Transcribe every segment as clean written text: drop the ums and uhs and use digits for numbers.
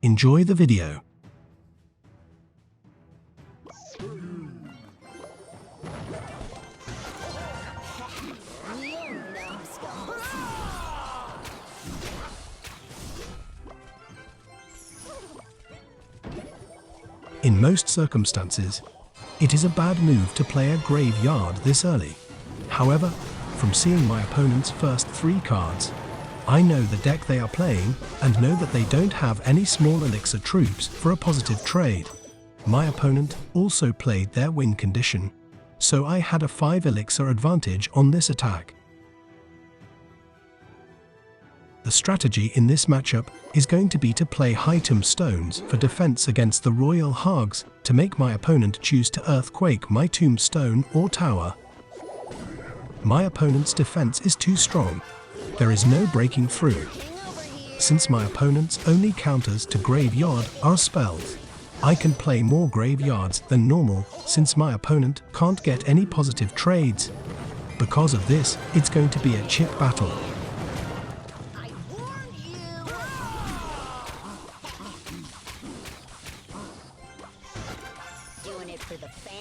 Enjoy the video. In most circumstances, it is a bad move to play a graveyard this early. However, from seeing my opponent's first 3 cards, I know the deck they are playing and know that they don't have any small elixir troops for a positive trade. My opponent also played their win condition, so I had a 5 elixir advantage on this attack. The strategy in this matchup is going to be to play high tombstones for defense against the Royale Hogs to make my opponent choose to earthquake my tombstone or tower. My opponent's defense is too strong. There is no breaking through. Since my opponent's only counters to graveyard are spells, I can play more graveyards than normal since my opponent can't get any positive trades. Because of this, it's going to be a chip battle. Doing it for the fam.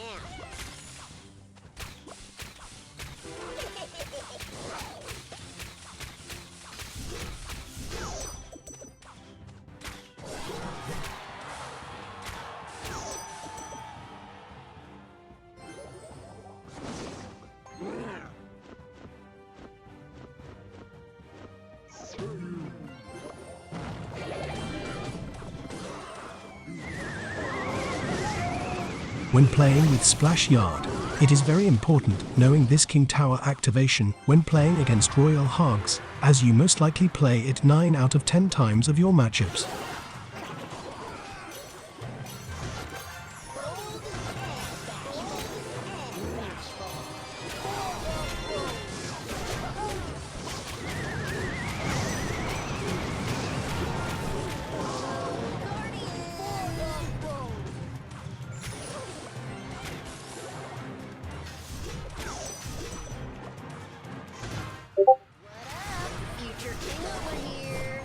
When playing with Splashyard, it is very important knowing this King Tower activation when playing against Royale Hogs, as you most likely play it 9 out of 10 times of your matchups. Future king over here.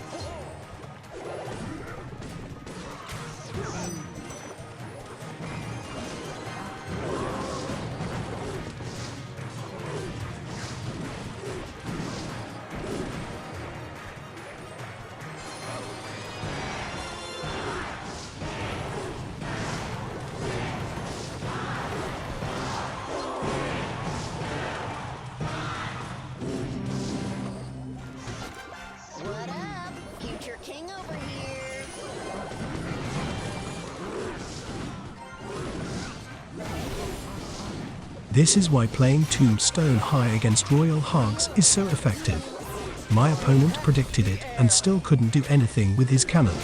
What up? Future king over here. This is why playing Tombstone high against Royale Hogs is so effective. My opponent predicted it and still couldn't do anything with his cannon.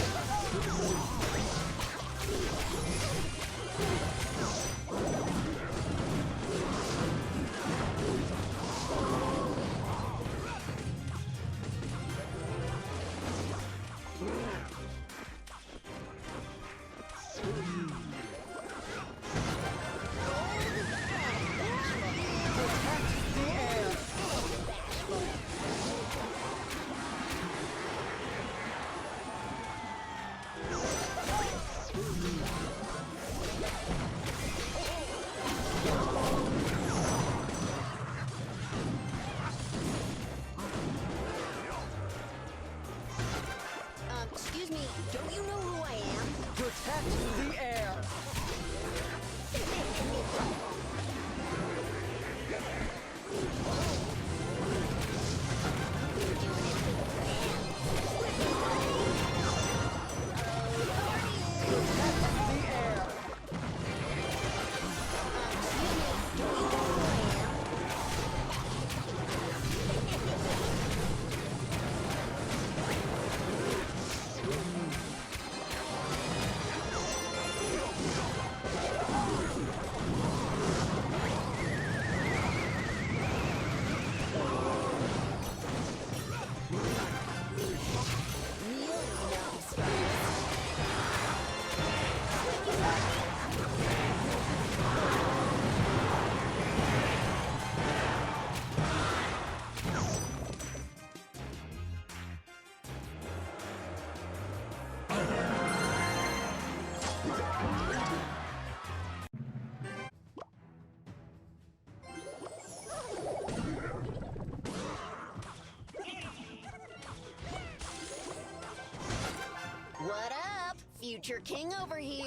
What up? Future king over here.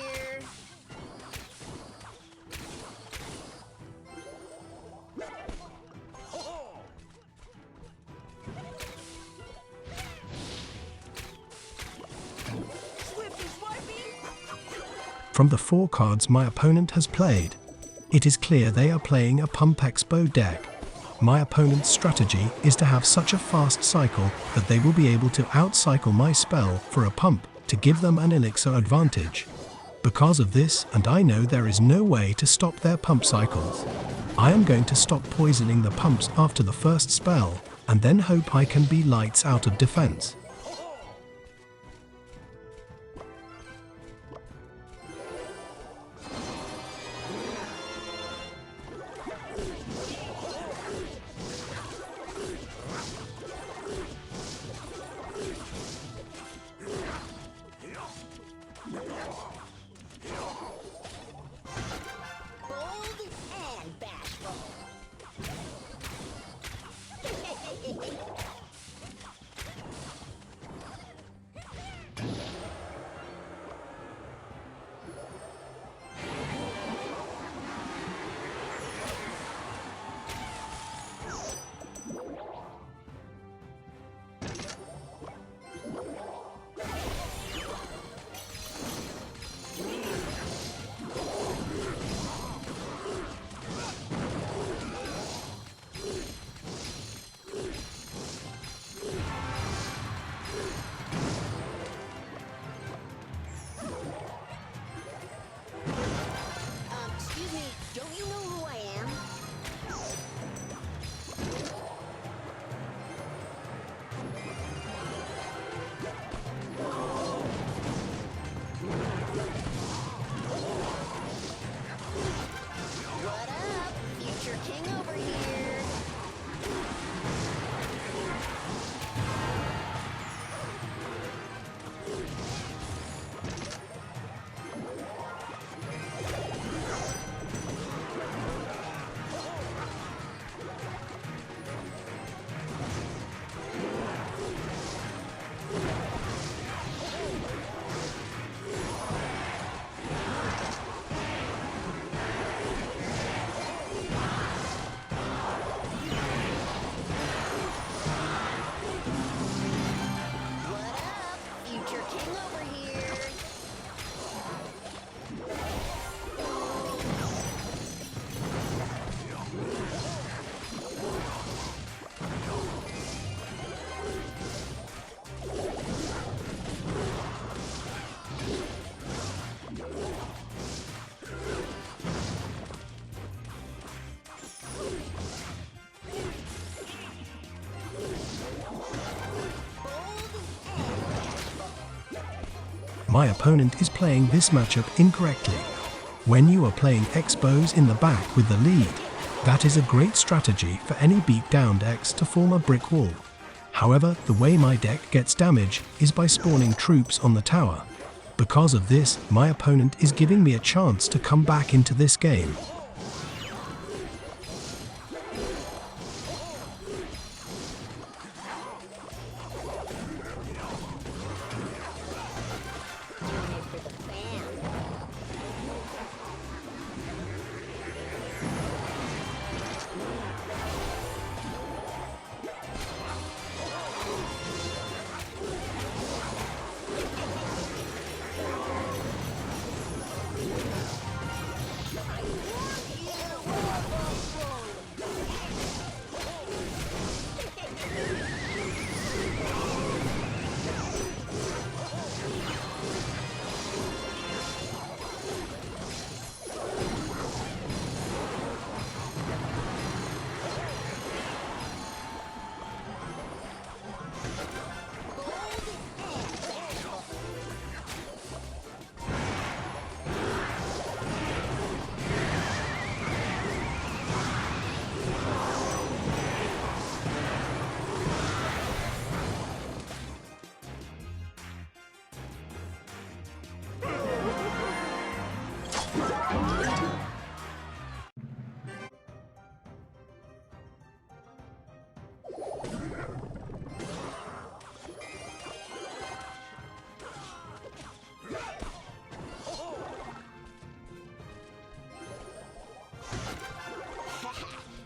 From the 4 cards my opponent has played, it is clear they are playing a Pump Xbow deck. My opponent's strategy is to have such a fast cycle that they will be able to outcycle my spell for a pump to give them an elixir advantage. Because of this, and I know there is no way to stop their pump cycles, I am going to stop poisoning the pumps after the first spell, and then hope I can be lights out of defense. Bold and bashful. Excuse me, don't you know who I am? What up? Future king over here. What up? Future king over here. My opponent is playing this matchup incorrectly. When you are playing Xbows in the back with the lead, that is a great strategy for any beat-down decks to form a brick wall. However, the way my deck gets damage is by spawning troops on the tower. Because of this, my opponent is giving me a chance to come back into this game.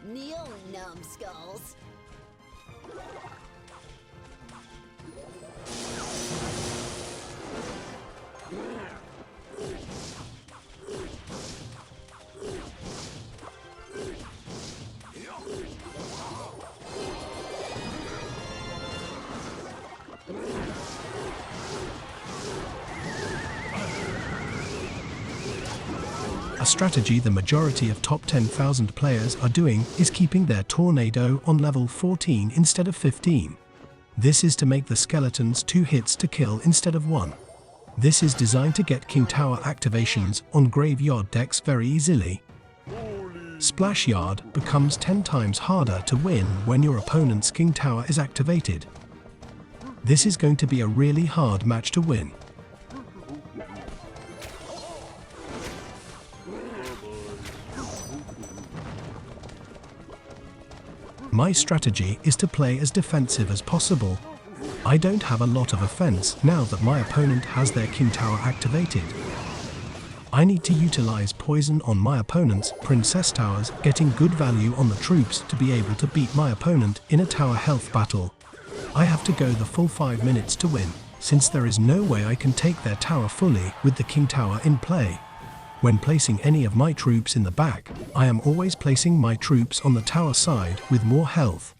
Kneel, numbskulls. A strategy the majority of top 10,000 players are doing is keeping their tornado on level 14 instead of 15. This is to make the skeletons 2 hits to kill instead of 1. This is designed to get King Tower activations on graveyard decks very easily. Splashyard becomes 10 times harder to win when your opponent's King Tower is activated. This is going to be a really hard match to win. My strategy is to play as defensive as possible. I don't have a lot of offense now that my opponent has their King Tower activated. I need to utilize poison on my opponent's Princess Towers, getting good value on the troops to be able to beat my opponent in a tower health battle. I have to go the full 5 minutes to win, since there is no way I can take their tower fully with the King Tower in play. When placing any of my troops in the back, I am always placing my troops on the tower side with more health.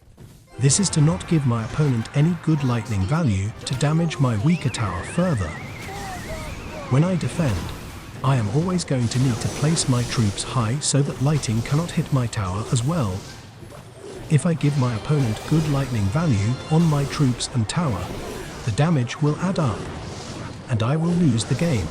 This is to not give my opponent any good lightning value to damage my weaker tower further. When I defend, I am always going to need to place my troops high so that lighting cannot hit my tower as well. If I give my opponent good lightning value on my troops and tower, the damage will add up, and I will lose the game.